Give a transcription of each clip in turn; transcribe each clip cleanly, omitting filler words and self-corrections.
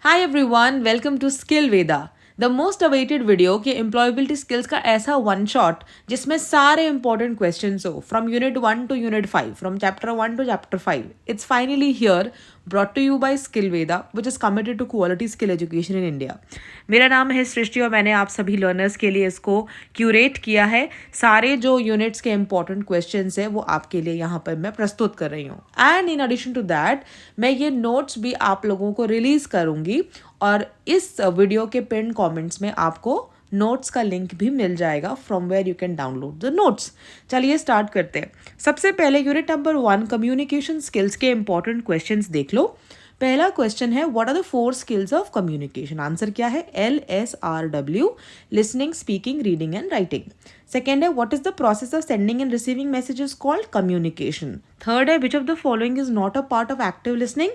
Hi everyone, welcome to skill Veda, the most awaited video कि employability skills का ऐसा one shot जिसमें सारे इंपॉर्टेंट क्वेश्चंस हो from unit 1 to unit 5, from chapter 1 to chapter 5. It's finally here, brought to you by skill Veda, which is committed to quality skill education in India. मेरा नाम है सृष्टि और मैंने आप सभी लर्नर्स के लिए इसको क्यूरेट किया है. सारे जो यूनिट्स के इंपॉर्टेंट क्वेश्चंस है वो आपके लिए यहाँ पर मैं प्रस्तुत कर रही हूँ. And in addition to that मैं ये नोट्स भी आप लोगों को रिलीज करूँगी और इस वीडियो के पिन कमेंट्स में आपको नोट्स का लिंक भी मिल जाएगा from where you can download the notes. चलिए स्टार्ट करते हैं. सबसे पहले यूनिट नंबर 1 कम्युनिकेशन स्किल्स के इंपॉर्टेंट क्वेश्चंस देख लो. पहला क्वेश्चन है what are the 4 skills of communication. Answer क्या है? LSRW, listening, speaking, reading and writing. Second है what is the process of sending and receiving messages called communication. Third है which of the following is not a part of active listening?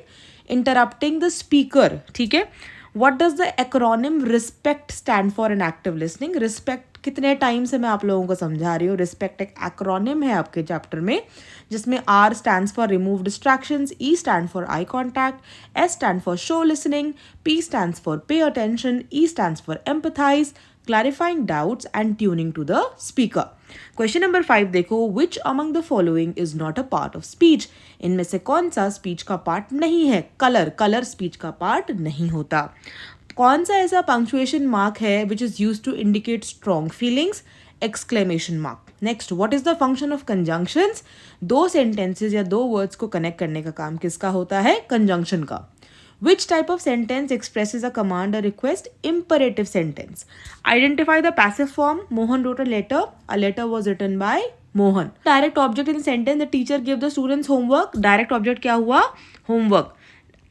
Interrupting the speaker. ठीक है. What does the acronym respect stand for in active listening? Respect कितने time से मैं आप लोगों को समझा रही हूँ. रिस्पेक्ट एक एक्रोनिम है आपके चैप्टर में जिसमें R stands for remove distractions, E stand for eye contact, S stand for show listening, P stands for pay attention, E stands for empathize, clarifying doubts and tuning to the speaker. Question number 5 देखो. which among the following is not a part of speech? इनमें से कौन सा speech का part नहीं है? Colour speech का part नहीं होता. कौन सा ऐसा पंक्चुएशन मार्क है which is use to indicate strong feelings? Exclamation mark. Next, what is the function of conjunctions? दो सेंटेंसेज या दो वर्ड्स को कनेक्ट करने का काम किसका होता है? कंजंक्शन का. Which type of sentence expresses a command or request? Imperative sentence. Identify the passive form. Mohan wrote a letter. A letter was written by Mohan. Direct object in the sentence. The teacher gave the students homework. Direct object क्या हुआ? Homework.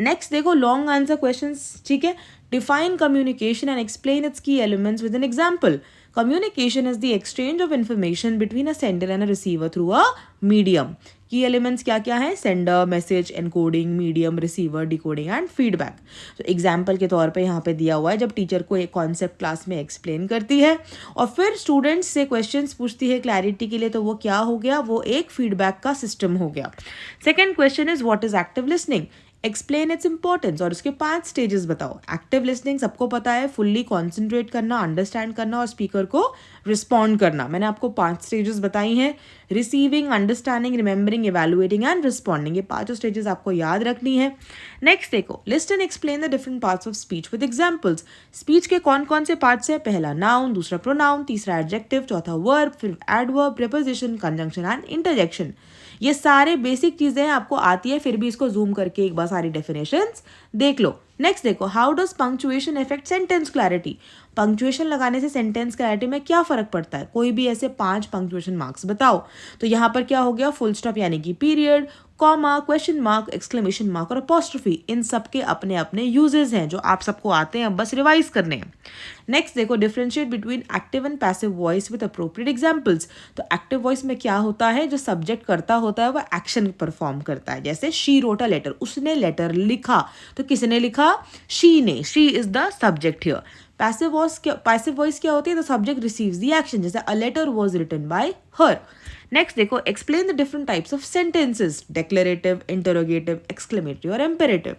Next देखो long answer questions. ठीक है. Define communication and explain its key elements with an example. Communication is the exchange of information between a sender and a receiver through a medium. की elements क्या क्या है? Sender, message, encoding, medium, receiver, decoding and feedback. तो example के तौर पे यहाँ पे दिया हुआ है जब टीचर को एक कॉन्सेप्ट क्लास में एक्सप्लेन करती है और फिर स्टूडेंट्स से क्वेश्चंस पूछती है क्लैरिटी के लिए, तो वो क्या हो गया? वो एक फीडबैक का सिस्टम हो गया. Second question is what is active listening? Explain its importance और उसके 5 स्टेजेस बताओ. एक्टिव लिसनिंग सबको पता है, फुल्ली कॉन्सेंट्रेट करना, अंडरस्टैंड करना और स्पीकर को रिस्पॉन्ड करना. मैंने आपको 5 स्टेजेस बताई हैं. Receiving, understanding, remembering, evaluating and responding. ये 5 स्टेजेस आपको याद रखनी है. नेक्स्ट देखो, list and explain the different parts of speech with examples. Speech के कौन कौन से पार्ट्स है? पहला नाउन, दूसरा प्रोनाउन, तीसरा एडजेक्टिव, चौथा वर्ब, फिर adverb, preposition, conjunction and interjection. ये सारे बेसिक चीजें आपको आती है, फिर भी इसको जूम करके एक बार सारी डेफिनेशंस देख लो. नेक्स्ट देखो, how does punctuation effect sentence clarity? Punctuation लगाने से सेंटेंस क्लैरिटी में क्या फर्क पड़ता है? कोई भी ऐसे 5 पंक्चुएशन मार्क्स बताओ. तो यहाँ पर क्या हो गया? फुल स्टॉप यानी कि period, comma, question mark, exclamation mark और अपोस्ट्रोफी. इन सब के अपने अपने यूजेस हैं जो आप सबको आते हैं, अब बस रिवाइज करने हैं. नेक्स्ट देखो, differentiate between active and passive voice with appropriate examples. तो एक्टिव वॉइस में क्या होता है? जो सब्जेक्ट करता होता है वो एक्शन परफॉर्म करता है. जैसे शी रोट अ लेटर, उसने लेटर लिखा. तो किसने लिखा? शी ने. She is the subject here. Passive voice क्या होती है? The subject receives the action. जैसे a letter was written by her. Next देखो, explain the different types of sentences. Declarative, interrogative, exclamatory और imperative.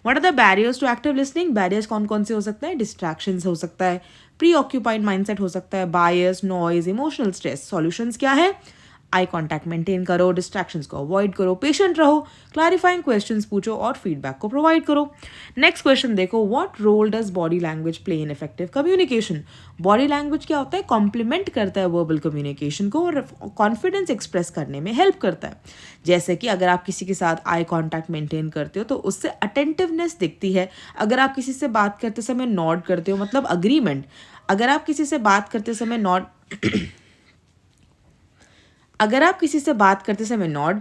What are the barriers to active listening? Barriers कौन कौन से हो सकते हैं? डिस्ट्रैक्शंस हो सकता है, प्री ऑक्यूपाइड माइंडसेट हो सकता है, bias, noise, emotional stress. Solutions क्या है? आई कॉन्टैक्ट मेंटेन करो, डिस्ट्रैक्शंस को अवॉइड करो, पेशेंट रहो, क्लैरिफाइंग क्वेश्चंस पूछो और फीडबैक को प्रोवाइड करो. नेक्स्ट क्वेश्चन देखो, what role does body language play in effective communication? Body language क्या होता है? कॉम्प्लीमेंट करता है वर्बल कम्युनिकेशन को और कॉन्फिडेंस एक्सप्रेस करने में हेल्प करता है. जैसे कि अगर आप किसी के साथ आई कॉन्टैक्ट मेंटेन करते हो तो उससे अटेंटिवनेस दिखती है. अगर आप किसी से बात करते समय नॉड करते हो मतलब अग्रीमेंट. अगर आप किसी से बात करते समय नॉड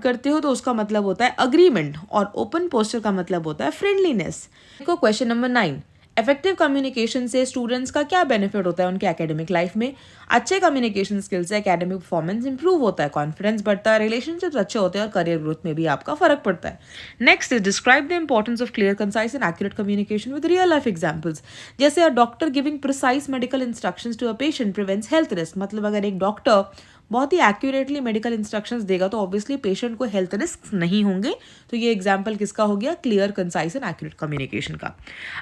करते हो तो उसका मतलब होता है अग्रीमेंट और ओपन पोस्चर का मतलब होता है फ्रेंडलीनेस. देखो क्वेश्चन नंबर 9, इफेक्टिव कम्युनिकेशन से स्टूडेंट्स का क्या बेनिफिट होता है उनके एकेडमिक लाइफ में? अच्छे कम्युनिकेशन स्किल्स से एकेडमिक परफॉर्मेंस इंप्रूव होता है, कॉन्फिडेंस बढ़ता है, रिलेशनशिप्स अच्छे होते हैं और करियर ग्रोथ में भी आपका फर्क पड़ता है. Next is describe the importance of clear, concise and accurate communication with real life examples. जैसे a doctor giving precise medical instructions to a patient prevents health risk. मतलब अगर एक डॉक्टर बहुत ही एक्यूरेटली मेडिकल इंस्ट्रक्शंस देगा तो obviously patient को health risk नहीं होंगे। तो ये एग्जाम्पल किसका हो गया, clear, concise and accurate communication का।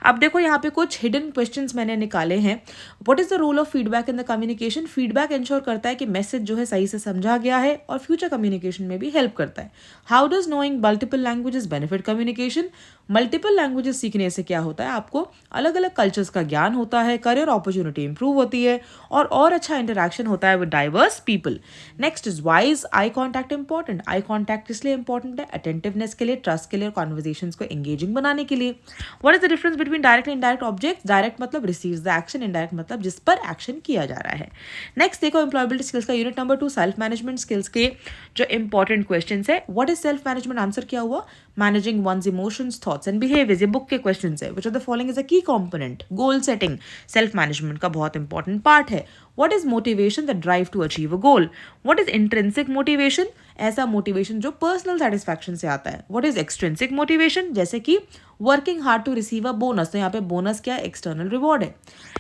अब देखो यहाँ पे कुछ हिडन क्वेश्चंस मैंने निकाले हैं। What is the role of feedback in the communication? Feedback ensure करता है कि मैसेज जो है सही से समझा गया है और फ्यूचर कम्युनिकेशन में भी हेल्प करता है। How does knowing multiple languages benefit communication? Multiple languages सीखने से क्या होता है, आपको अलग अलग कल्चर्स का ज्ञान होता है, करियर अपॉर्चुनिटी इंप्रूव होती है और अच्छा इंटरेक्शन होता है with diverse people. Next is why is eye contact important? Eye contact इसलिए इंपॉर्टेंट है अटेंटिवनेस के लिए, ट्रस्ट के लिए और कॉन्वर्जेशंस को एंगेजिंग बनाने के लिए। What is the difference between direct and indirect object? Direct मतलब रिसीव्स द एक्शन, इनडायरेक्ट मतलब जिस पर एक्शन किया जा रहा है। नेक्स्ट देखो एम्प्लॉयबिलिटी स्किल्स का unit number 2 self management skills के जो इंपॉर्टेंट क्वेश्चन है। What is self management? Answer क्या हुआ, managing one's emotions, thoughts and behaviours. ये बुक के क्वेश्चन है। Which of the following is a key component? Goal setting self management का बहुत इंपॉर्टेंट पार्ट है। What is motivation? The drive to achieve a goal. What is intrinsic motivation? ऐसा motivation जो personal satisfaction से आता है। What is extrinsic motivation? जैसे कि working hard to receive a bonus, तो यहाँ पे बोनस क्या है, एक्सटर्नल रिवॉर्ड है।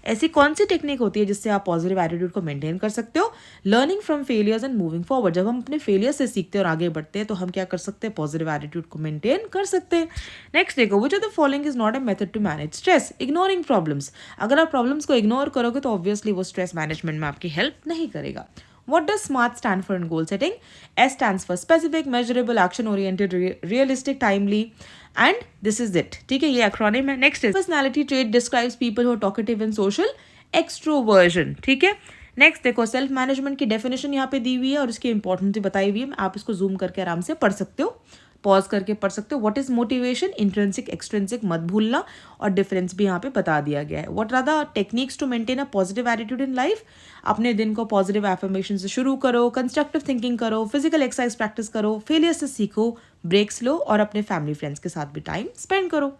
ऐसी कौन सी टेक्निक होती है जिससे आप पॉजिटिव एटीट्यूड को मेंटेन कर सकते हो? Learning from failures and moving forward. जब हम अपने फेलियर से सीखते हैं और आगे बढ़ते हैं तो हम क्या कर सकते हैं, पॉजिटिव एटीट्यूड को मेंटेन कर सकते हैं। नेक्स्ट देखो, which of the following is not a method to manage stress? Ignoring problems. अगर आप प्रॉब्लम्स को इग्नोर करोगे तो ऑब्वियसली वो स्ट्रेस मैनेजमेंट में आपकी हेल्प नहीं करेगा। What does SMART stand for in goal setting? S stands for specific, measurable, action oriented, realistic, timely, and this is it. ठीक है, ये acronym है। Next is personality trait describes people who are talkative and social. Extroversion, ठीक है। Next देखो, self management की definition यहाँ पे दी हुई है और इसकी इंपॉर्टेंस भी बताई हुई है। आप इसको जूम करके आराम से पढ़ सकते हो, पॉज करके पढ़ सकते हो। What is motivation? Intrinsic, extrinsic मत भूलना, और डिफरेंस भी यहाँ पे बता दिया गया है। What are the techniques to maintain a positive attitude in life? अपने दिन को पॉजिटिव एफर्मेशन से शुरू करो, कंस्ट्रक्टिव थिंकिंग करो, फिजिकल एक्सरसाइज प्रैक्टिस करो, फेलियर से सीखो, ब्रेक्स लो और अपने फैमिली फ्रेंड्स के साथ भी टाइम स्पेंड करो।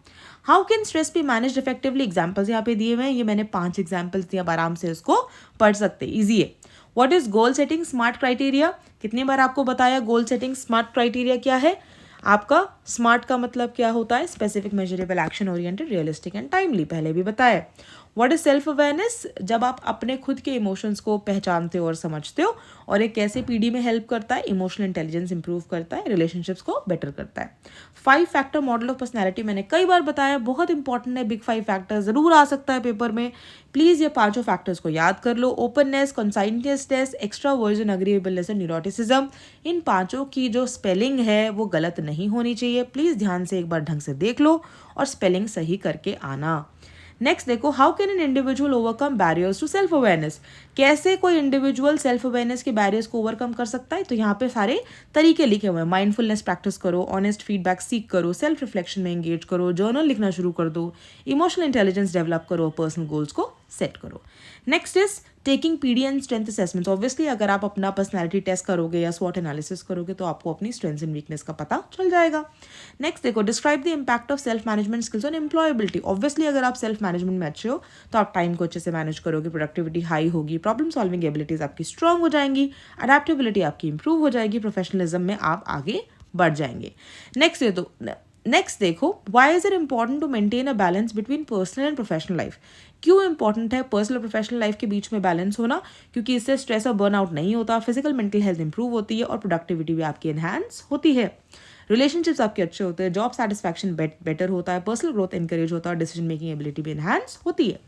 How can stress be manage effectively? Examples यहाँ पे दिए हुए हैं, ये मैंने 5 एग्जाम्पल्स दिए, आप आराम से इसको पढ़ सकते, ईजी है। What is goal setting smart criteria? कितनी बार आपको बताया गोल सेटिंग स्मार्ट क्राइटेरिया क्या है? आपका स्मार्ट का मतलब क्या होता है? Specific, measurable, action oriented, realistic and timely, पहले भी बताया। What is self awareness? जब आप अपने खुद के इमोशंस को पहचानते हो और समझते हो, और एक कैसे पीढ़ी में हेल्प करता है, इमोशनल इंटेलिजेंस इंप्रूव करता है, रिलेशनशिप्स को बेटर करता है। 5 फैक्टर मॉडल ऑफ पर्सनैलिटी मैंने कई बार बताया, बहुत इंपॉर्टेंट है। बिग 5 फैक्टर जरूर आ सकता है पेपर में, प्लीज ये 5 फैक्टर्स को याद कर लो। Openness, conscientiousness, extraversion, agreeableness, neuroticism. इन 5 की जो स्पेलिंग है वो गलत नहीं होनी चाहिए, प्लीज ध्यान से एक बार ढंग से देख लो और स्पेलिंग सही करके आना। नेक्स्ट देखो, how can an individual overcome barriers to self awareness? कैसे कोई इंडिविजुअल सेल्फ अवेयरनेस के बैरियर्स को ओवरकम कर सकता है? तो यहाँ पे सारे तरीके लिखे हुए हैं। माइंडफुलनेस प्रैक्टिस करो, ऑनेस्ट फीडबैक सीख करो, सेल्फ रिफ्लेक्शन में एंगेज करो, जर्नल लिखना शुरू कर दो, इमोशनल इंटेलिजेंस डेवलप करो, पर्सनल गोल्स को सेट करो। Next is taking PD and strength assessments. Obviously अगर आप अपना पर्सनैलिटी टेस्ट करोगे या स्वॉट एनालिसिस करोगे तो आपको अपनी स्ट्रेंथ्स एंड वीकनेस का पता चल जाएगा। नेक्स्ट देखो, describe the impact of self management skills on employability. Obviously अगर आप सेल्फ मैनेजमेंट में अच्छे हो तो आप टाइम को अच्छे से मैनेज करोगे, प्रोडक्टिविटी हाई होगी, प्रॉब्लम सॉल्विंग एबिलिटीज आपकी स्ट्रांग हो जाएंगी, अडेप्टेबिलिटी आपकी इंप्रूव हो जाएगी, प्रोफेशनलिज्म में आप आगे बढ़ जाएंगे। नेक्स्ट देखो, why is it important to maintain a balance between personal and professional life? क्यों इंपॉर्टेंट है पर्सनल और प्रोफेशनल लाइफ के बीच में बैलेंस होना? क्योंकि इससे स्ट्रेस और बर्नआउट नहीं होता, फिजिकल मेंटल हेल्थ इंप्रूव होती है और प्रोडक्टिविटी भी आपकी एनहांस होती है, रिलेशनशिप्स आपके अच्छे होते हैं, जॉब सेटिस्फैक्शन बेटर होता है, पर्सनल ग्रोथ इंकरेज होता है और डिसीजन मेकिंग एबिलिटी भी एनहांस होती है।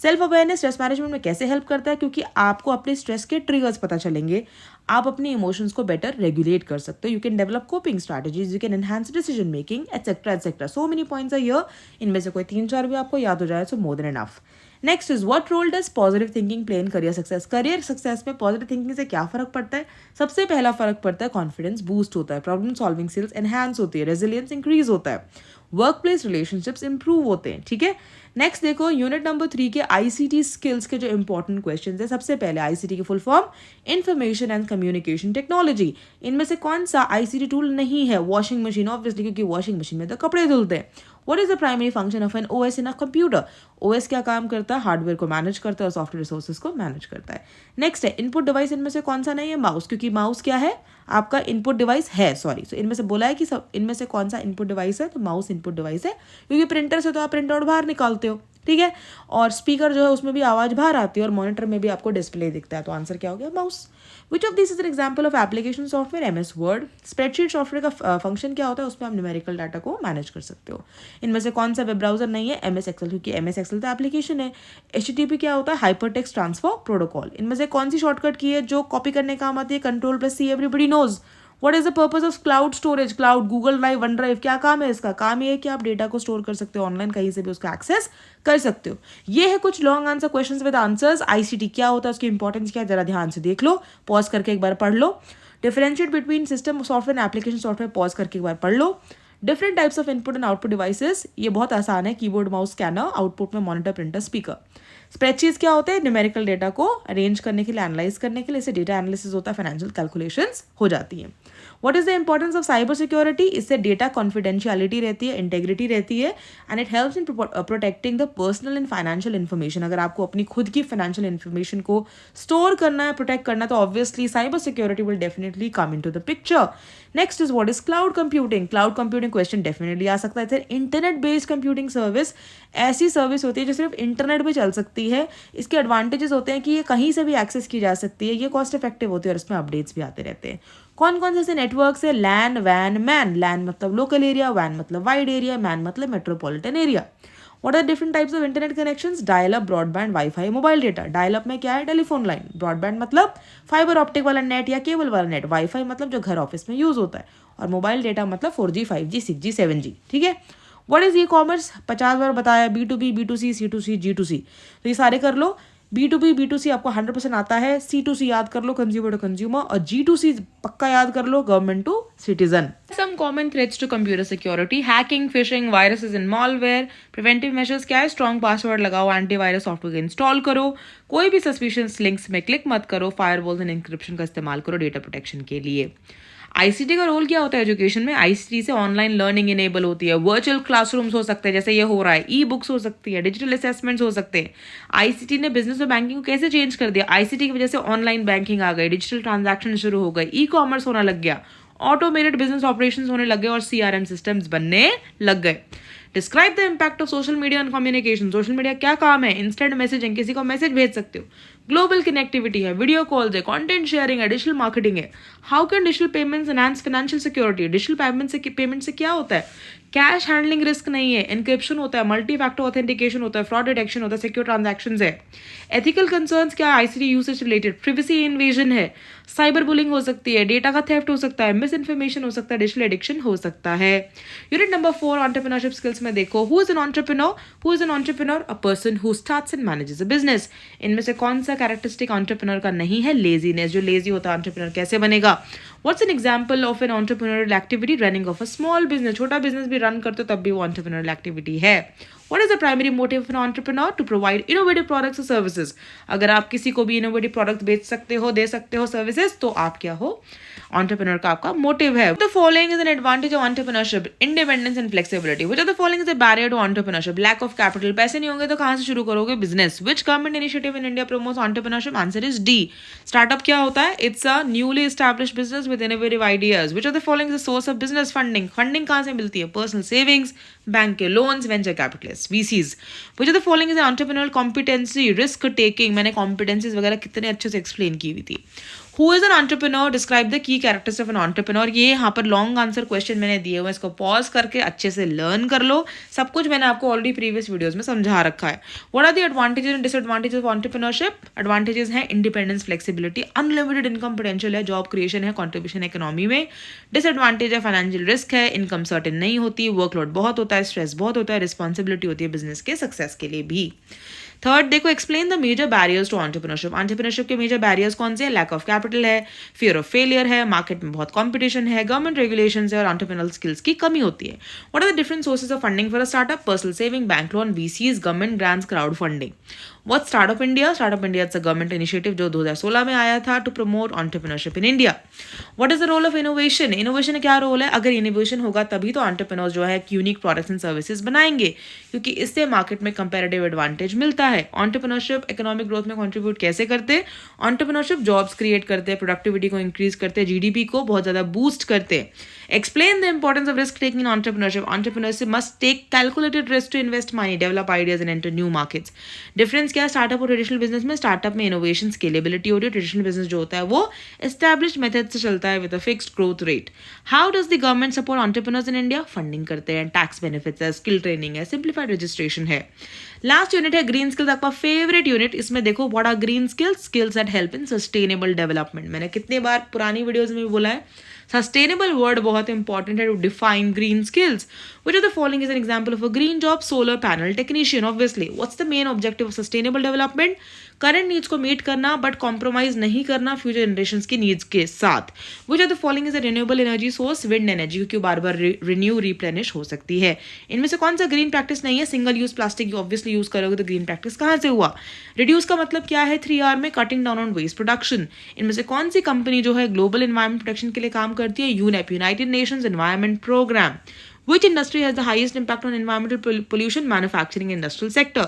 सेल्फ अवेयरनेस स्ट्रेस मैनेजमेंट में कैसे हेल्प करता है? क्योंकि आपको अपने स्ट्रेस के ट्रिगर्स पता चलेंगे, आप अपने इमोशंस को बेटर रेगुलेट कर सकते हो, you can develop coping strategies, you can enhance decision making, etcetera etcetera. So many points are here, इनमें से कोई 3-4 भी आपको याद हो जाए so more than enough. Next is what role does positive thinking play in career success? Career success में positive thinking से क्या फर्क पड़ता है? सबसे पहला फर्क पड़ता है कॉन्फिडेंस बूस्ट होता है, प्रॉब्लम सॉल्विंग स्किल्स एनहांस होती है, रेजिलियंस इंक्रीज होता है, वर्क प्लेस रिलेशनशिप्स इंप्रूव होते हैं। ठीक है, नेक्स्ट देखो यूनिट नंबर 3 के आईसीटी स्किल्स के जो इंपॉर्टेंट क्वेश्चन है। सबसे पहले आईसीटी की full form information and communication technology. इनमें से कौन सा आईसीटी टूल नहीं है? वॉशिंग मशीन, ऑब्वियसली, क्योंकि वॉशिंग मशीन में तो कपड़े धुलते हैं। What is the primary function of an OS in a computer? OS क्या काम करता है? हार्डवेयर को मैनेज करता है और सॉफ्टवेयर रिसोर्सेज को मैनेज करता है। नेक्स्ट है इनपुट डिवाइस। इनमें से कौन सा नहीं है? माउस, क्योंकि माउस क्या है? आपका इनपुट डिवाइस है। सॉरी, सो इनमें से बोला है कि इनमें से कौन सा इनपुट डिवाइस है? तो माउस इनपुट डिवाइस है, क्योंकि प्रिंटर से तो आप प्रिंट आउट बाहर निकालते हो, ठीक है। और स्पीकर जो है उसमें भी आवाज़ बाहर आती है और मॉनिटर में भी आपको डिस्प्ले दिखता है। तो आंसर क्या हो गया? Mouse. Which of this is an example of application software? MS word. Spreadsheet software का फंक्शन क्या होता है? उसमें आप न्यूमेरिकल डाटा को मैनेज कर सकते हो। इनमें से कौन सा वेब ब्राउजर नहीं है? MS एक्सेल, क्योंकि MS एक्सेल तो एप्लीकेशन है। HTTP क्या होता है? Hyper text transfer protocol. इनमें से कौन सी शॉर्टकट की है जो कॉपी करने काम आती है? Ctrl+C, everybody knows. What is the purpose of cloud storage? Cloud, Google Drive, OneDrive, क्या काम है इसका? काम ये है कि आप डेटा को स्टोर कर सकते हो ऑनलाइन, कहीं से भी उसका एक्सेस कर सकते हो। ये है कुछ long answer questions with answers. ICT क्या होता है, उसकी इंपॉर्टेंस क्या है, जरा ध्यान से देख लो, पॉज करके एक बार पढ़ लो। Differentiate between system software and application software, pause करके एक बार पढ़ लो। Different types of input and output devices, ये बहुत आसान है, कीबोर्ड, माउस, स्कैनर, आउटपुट में मॉनिटर, प्रिंटर, स्पीकर। स्प्रेडशीट्स क्या होते हैं? न्यूमेरिकल डेटा को अरेंज करने के लिए, एनालाइज करने के लिए, इसे डेटा एनालिसिस होता है, फाइनेंशियल कैलकुलेशंस हो जाती हैं। What is the importance of cyber security? इससे डेटा कॉन्फिडेंशियलिटी रहती है, इंटेग्रिटी रहती है, and it helps in protecting the personal and financial information. अगर आपको अपनी खुद की फाइनेंशियल इन्फॉर्मेशन को स्टोर करना है, प्रोटेक्ट करना है, तो obviously cyber security will definitely come into the picture. Next is what is cloud computing? Cloud computing question definitely आ सकता है। इंटरनेट बेस्ड कंप्यूटिंग सर्विस ऐसी सर्विस होती है जो सिर्फ इंटरनेट पे चल सकती है। इसके एडवांटेजेस होते हैं कि ये कहीं से भी एक्सेस की जा सकती है, ये कॉस्ट इफेक्टिव होती है और इसमें अपडेट्स भी आते रहते हैं। कौन कौन से ऐसे नेटवर्क्स है? लैन, वैन, मैन। लैन मतलब लोकल एरिया, वैन मतलब वाइड एरिया, मैन मतलब metropolitan area. What are different types of internet connections? Dial up, broadband, wifi, mobile data. Dial up में क्या है? Telephone line. ब्रॉडबैंड मतलब फाइबर ऑप्टिक वाला नेट या केबल वाला नेट। वाईफाई मतलब जो घर ऑफिस में यूज होता है। और मोबाइल डेटा मतलब 4G, 5G, 6G, 7G। ठीक है। What is e commerce? 50 बार बताया। B2B, B2C, C2C, G2C। तो ये सारे कर लो। B2B, B2C आपको 100% आता है। C2C याद कर लो, कंज्यूमर टू कंज्यूमर। और G2C पक्का याद कर लो, government to citizen. Some common threats to computer security: hacking, phishing, viruses and malware. Preventive measures क्या है? स्ट्रॉन्ग पासवर्ड लगाओ, एंटीवायरस सॉफ्टवेयर इंस्टॉल करो, कोई भी सस्पिशियस लिंक्स में क्लिक मत करो, फायरवॉल्स एंड इंक्रिप्शन का इस्तेमाल करो डेटा प्रोटेक्शन के लिए। ICT का रोल क्या होता है एजुकेशन में? ICT से ऑनलाइन लर्निंग इनेबल होती है। वर्चुअल क्लासरूम्स हो सकते हैं, जैसे ये हो रहा है। ई-बुक्स हो सकती है, डिजिटल असेसमेंट्स हो सकते हैं। ICT ने बिजनेस और बैंकिंग को कैसे चेंज कर दिया? ICT की वजह से ऑनलाइन बैंकिंग आ गई, डिजिटल ट्रांजैक्शन शुरू हो गई, ई-कॉमर्स होना लग गया, ऑटोमेटेड बिजनेस ऑपरेशंस होने लग गए और CRM सिस्टम्स बनने लग गए। Describe the impact of social media and communication. Social media क्या काम है? इंस्टेंट मैसेजिंग, किसी को मैसेज भेज सकते हो। ग्लोबल कनेक्टिविटी है, वीडियो कॉल्स है, कंटेंट शेयरिंग है, डिजिटल मार्केटिंग है। How can digital payments enhance financial security? Digital payment से क्या होता है? कैश हैंडलिंग रिस्क नहीं है, एनक्रिप्शन होता है, मल्टी फैक्टर ऑथेंटिकेशन होता है, फ्रॉड डिटेक्शन होता है, सिक्योर ट्रांजैक्शंस है। एथिकल कंसर्न्स क्या है? ICT usage related, privacy invasion है, साइबर बुलिंग हो सकती है, डेटा का थेफ्ट हो सकता है, मिस इन्फॉर्मेशन हो सकता है, डिजिटल एडिक्शन हो सकता है। यूनिट नंबर 4 एंटरप्रेन्योरशिप स्किल्स में देखो, who is an entrepreneur? Who is an entrepreneur? A person who starts and manages a business. इनमें से कौन सा कैरेक्टरिस्टिक एंटरप्रेन्योर का नहीं है? लेजीनेस। जो लेजी होता है एंटरप्रेन्योर कैसे बनेगा? What's an example of an entrepreneurial activity? Running of a small business. छोटा बिजनेस भी रन करते हो तब भी वो एंटरप्रेन्योरियल एक्टिविटी है। What is the primary motive of an entrepreneur? To provide innovative products or services. अगर आप किसी को भी इनोवेटिव प्रोडक्ट बेच सकते हो, दे सकते हो सर्विसेज, तो आप क्या हो? एंटरप्रेन्योर का आपका मोटिव है। The following is an advantage of entrepreneurship: independence and flexibility. Which of the following is a barrier to entrepreneurship? Lack of capital. पैसे नहीं होंगे तो कहाँ से शुरू करोगे business? Which government initiative in India promotes entrepreneurship? Answer is D. Startup क्या होता है? It's a newly established business with innovative ideas. Which of the following is the source of business funding? Funding कहाँ से मिलती है? Personal savings, bank के loans, venture capitalist, VCs. Which of the following is an entrepreneurial competency? Risk taking. मैंने competencies वगैरह कितने अच्छे से एक्सप्लेन की हुई थी। Who is an entrepreneur? Describe the key characteristics of an entrepreneur. ये यहाँ पर लॉन्ग आंसर क्वेश्चन मैंने दिए हुए, इसको पॉज करके अच्छे से लर्न कर लो। सब कुछ मैंने आपको ऑलरेडी प्रीवियस वीडियोस में समझा रखा है। What are the advantages and disadvantages of entrepreneurship? Advantages हैं independence, flexibility, unlimited income potential है, जॉब क्रिएशन है, कॉन्ट्रीब्यूशन इकोनॉमी में। डिसएडवांटेज है फाइनेंशियल रिस्क है, इनकम सर्टेन नहीं होती, वर्कलोड बहुत होता है, स्ट्रेस बहुत होता है, रिस्पॉन्सिबिलिटी होती है बिजनेस के सक्सेस के लिए भी। थर्ड देखो, explain the major barriers to entrepreneurship. Entrepreneurship के मेजर बैरियर्स कौन से हैं? लैक ऑफ कैपिटल है, फियर ऑफ फेलियर है, मार्केट में बहुत कंपटीशन है, गवर्नमेंट रेगुलेशंस है और एंटरप्रेन्योरल स्किल्स की कमी होती है। What are the different sources of funding for a startup? Personal saving, bank loan, VCs, government grants, crowd funding. What's Startup India? Startup India is a government initiative जो 2016 में आया था to promote entrepreneurship in India. What is the role of innovation? Innovation क्या role है? अगर innovation होगा तभी तो entrepreneurs जो है यूनिक प्रोडक्ट्स एंड सर्विसेज बनाएंगे, क्योंकि इससे मार्केट में कंपैरेटिव एडवांटेज मिलता है। entrepreneurship इकोनॉमिक ग्रोथ में कंट्रीब्यूट कैसे करते हैं? entrepreneurship जॉब्स क्रिएट करते हैं, प्रोडक्टिविटी को इंक्रीज करते हैं, GDP को बहुत ज़्यादा बूस्ट करते हैं। Explain the importance of risk taking in entrepreneurship. Entrepreneurship must take calculated risk to invest money, develop ideas and enter new markets. Difference क्या है स्टार्टअप और ट्रेडिशनल बिजनेस में? स्टार्टअप में इनोवेशन स्केलेबिलिटी होती है, ट्रेडिशनल बिजनेस जो होता है वो एस्टैब्लिश्ड मेथड से चलता है with a fixed growth rate. How does the government support entrepreneurs in India? Funding करते हैं, टैक्स बेनिफिट्स है, स्किल ट्रेनिंग है, सिंप्लीफाइड रजिस्ट्रेशन है. लास्ट यूनिट है ग्रीन स्किल्स, आपका फेवरेट यूनिट. इसमें देखो what are green skills? Skills that help in sustainable development. मैंने कितने बार पुरानी वीडियोज में भी बोला है, सस्टेनेबल वर्ड बहुत इंपॉर्टेंट है to define green skills. Which of the following is an example of a green job? Solar panel technician. Obviously, what's the main objective of sustainable development? Current needs को meet करना but compromise नहीं करना future generations की needs के साथ. Which are the following is a renewable energy source? Wind energy, क्योंकि बार बार renew replenish हो सकती है. इनमें से कौन सा ग्रीन प्रैक्टिस नहीं है? Single use plastic obviously use करोगे तो ग्रीन प्रैक्टिस कहाँ से हुआ? रिड्यूस का मतलब क्या है 3R में? Cutting down on waste production. इनमें से कौन सी कंपनी जो है ग्लोबल एनवायरमेंट प्रोटेक्शन के लिए काम करती है? UNEP, United Nations Environment Programme. Which industry has the highest impact on environmental pollution? Manufacturing industrial sector.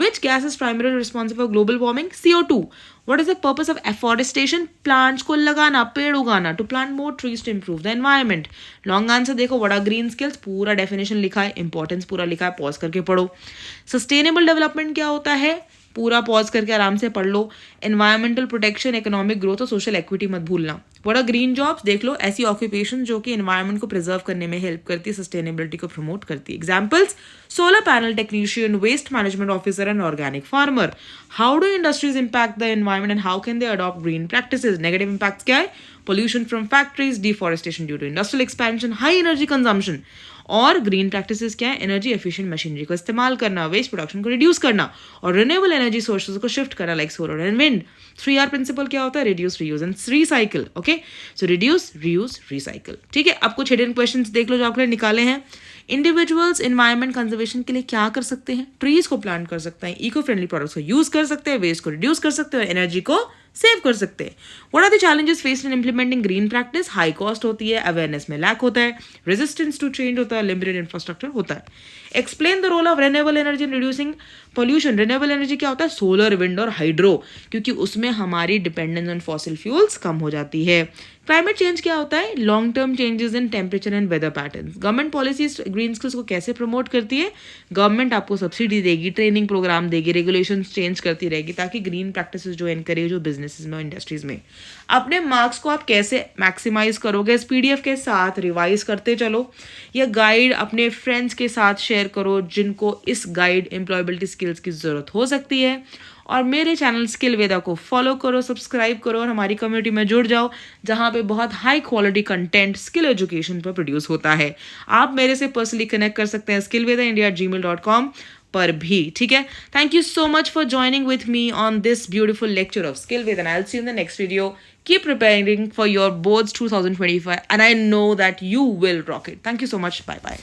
Which gas is primarily responsible for global warming? CO2. What is the purpose of afforestation? Plants को लगाना, पेड़ उगाना, to plant more trees to improve the environment. Long answer देखो, what are green skills? पूरा definition लिखा है, importance पूरा लिखा है, pause करके पढ़ो. Sustainable development क्या होता है? पूरा पॉज करके आराम से पढ़ लो. एनवायरमेंटल प्रोटेक्शन, इकोनॉमिक ग्रोथ और सोशल इक्विटी मत भूलना. What are green jobs? देख लो, ऐसी ऑक्यूपेशन जो कि एनवायरमेंट को प्रिजर्व करने में हेल्प करती है, सस्टेनेबिलिटी को प्रमोट करती है. Examples: solar panel technician, waste management officer and organic farmer. How do industries impact the environment and how can they adopt green practices? Negative impact क्या है? Pollution from factories, deforestation due to industrial expansion, high energy consumption. और green practices क्या है? Energy efficient machinery को इस्तेमाल करना, waste production को reduce करना और रिन्यूएबल एनर्जी सोर्सेज को शिफ्ट करना like solar and wind. 3R principle क्या होता है? Reduce, reuse and recycle. Okay, so reduce, reuse, recycle. ठीक है, अब कुछ हिडन क्वेश्चंस देख लो जो आपके लिए निकाले हैं. इंडिविजुअल्स एनवायरमेंट कंजर्वेशन के लिए क्या कर सकते हैं? ट्रीज को प्लांट कर सकते हैं, इको फ्रेंडली प्रोडक्ट्स को यूज कर सकते हैं, वेस्ट को रिड्यूस कर सकते हैं, एनर्जी को सेव कर सकते हैं. What are the challenges faced in implementing green practice? High cost होती है, अवेयरनेस में लैक होता है, रेजिस्टेंस टू चेंज होता है, लिमिटेड इंफ्रास्ट्रक्चर होता है. Explain the role of renewable energy in reducing pollution. Renewable energy क्या होता है? सोलर, विंड और हाइड्रो, क्योंकि उसमें हमारी डिपेंडेंस ऑन फॉसिल फ्यूल्स कम हो जाती है. क्लाइमेट चेंज क्या होता है? Long term changes in temperature and weather pattern. Government policies green skills को कैसे प्रमोट करती है? गवर्नमेंट आपको सब्सिडी देगी, ट्रेनिंग प्रोग्राम देगी, रेगुलेशंस चेंज करती रहेगी ताकि ग्रीन प्रैक्टिसेस जो एनकरेज हो बिजनेसेस में, इंडस्ट्रीज में. अपने मार्क्स को आप कैसे मैक्सिमाइज करोगे? इस PDF के साथ रिवाइज करते चलो. यह गाइड अपने फ्रेंड्स के साथ शेयर करो जिनको इस गाइड एम्प्लॉयबिलिटी स्किल्स की जरूरत हो सकती है. और मेरे चैनल स्किल वेदा को फॉलो करो, सब्सक्राइब करो और हमारी कम्युनिटी में जुड़ जाओ जहाँ पे बहुत high quality content skill education पर प्रोड्यूस होता है. आप मेरे से पर्सनली कनेक्ट कर सकते हैं skillvedaindia@gmail.com पर भी. ठीक है, thank you so much for joining with me on this beautiful lecture of skill Veda. I will see you in the next video. Keep preparing for your boards 2025 and I know that you will rock it. Thank you so much. Bye bye.